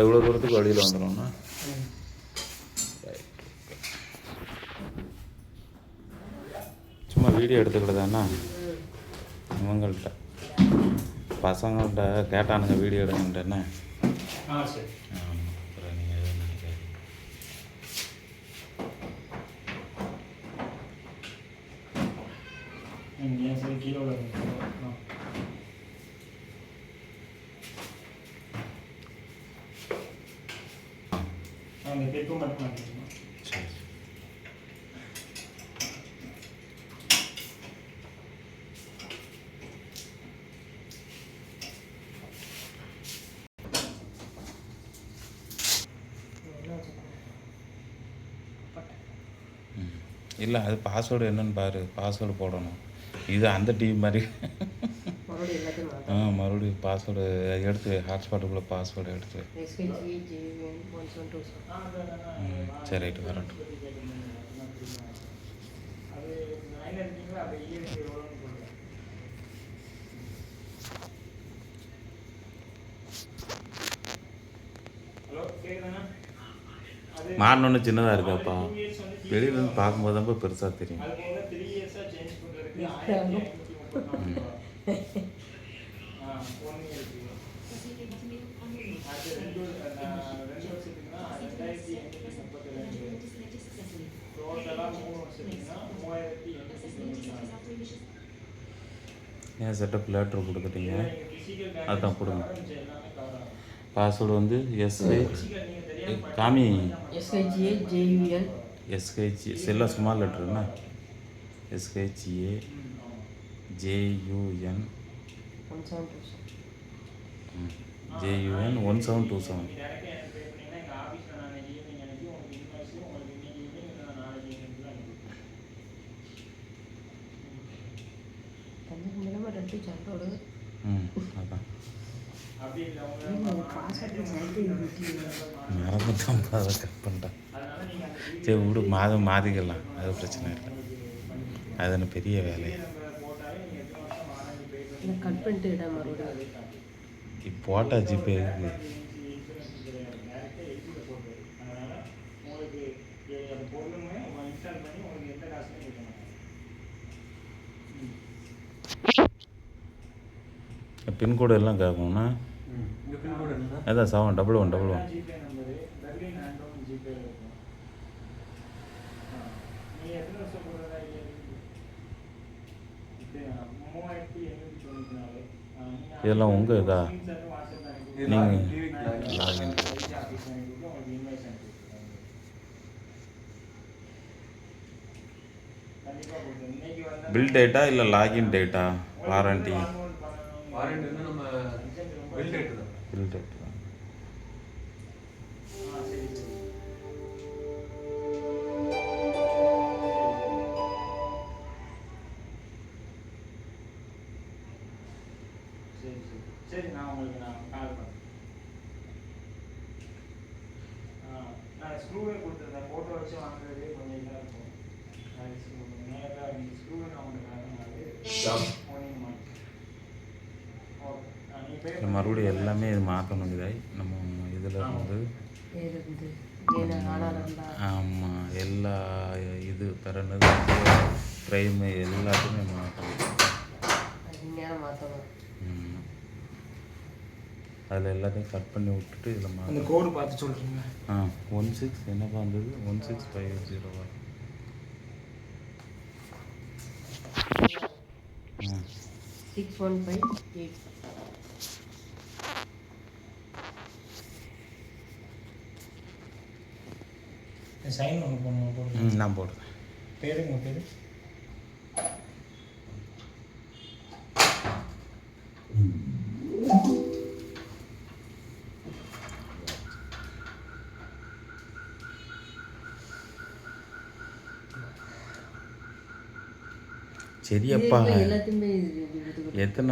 இவ்வளோ தூரத்துக்கு வழியில் வந்துடும்ண்ணா. சும்மா வீடியோ எடுத்துக்கிட்டதாண்ணா இவங்கள்ட்ட பசங்கள்கிட்ட கேட்டானுங்க வீடியோ எடுங்கன்ட்டேண்ணே. சரி. அப்புறம் நீங்கள் எதுவும் நினைக்காது. சரி கீழே அந்த கிளிப்பு மட்டும் மாட்டிக்கணும். சரி. இல்லை அது பாஸ்வேர்டு என்னன்னு பாரு, பாஸ்வேர்டு போடணும். இது அந்த டிவி மாதிரி மறுபடியும் பாஸ்வேர்டு எடுத்து ஹாட்ஸ்பாட்டுக்குள்ளே பாஸ்வேர்டு எடுத்து. சரி ரைட்டு வரட்டும். மாறினொன்று சின்னதாக இருக்காப்பா, வெளியிலேருந்து பார்க்கும்போது தான் பெருசாக தெரியும். ஏன் செட்டப் லேட்ரு கொடுத்துட்டீங்க, அதுதான் கொடுங்க. பாஸ்வேர்டு வந்து காமி எஸ்ஹெச்ஏ எல்லாம் ஸ்மால் லெட்டருண்ணா. SHA JUN 1727. அதான் மறந்துட்டோம், அதை கட் பண்ணிட்டேன். சரி விடு, மாதம் மாற்றிக்கலாம், அது பிரச்சனை இல்லை. அது என்ன பெரிய வேலை. கட் பண்ணிட்டு இப்போ போட்டா ஜிபே இருக்குது. பின்கோடு எல்லாம் கேட்கும்ண்ணா. அதான் 71111. இதெல்லாம் உங்கள் இதா நீங்கள் லாகின் பில் டேட்டா இல்லை login data warranty? Bill date தான். சரி, நான் உங்களுக்கு கால் பண்ணுறேன். நான் ஸ்க்ரூவே கொடுத்துருந்தேன், ஃபோட்டோ வச்சு வாங்குறதே கொஞ்சம் இதாக இருக்கும். நேராக ஸ்க்ரூவை நான் உங்களுக்கு மறுபடியும் எல்லாமே இது மாற்றணும். இதாய் நம்ம இதில் இருந்து ஆமாம் எல்லா இது பிறந்தது ப்ரைமு எல்லாத்தையுமே மாற்றணும். அதில் எல்லாத்தையும் கட் பண்ணி விட்டுட்டு இதில் அந்த கோடு பார்த்து சொல்கிறீங்க. 16 என்னப்பா வந்தது? 16501. 6158. சைன் ஒன்று போடணும். நான் போடுறேன். பேருங்க பேர்? சரியப்பா, எத்தனை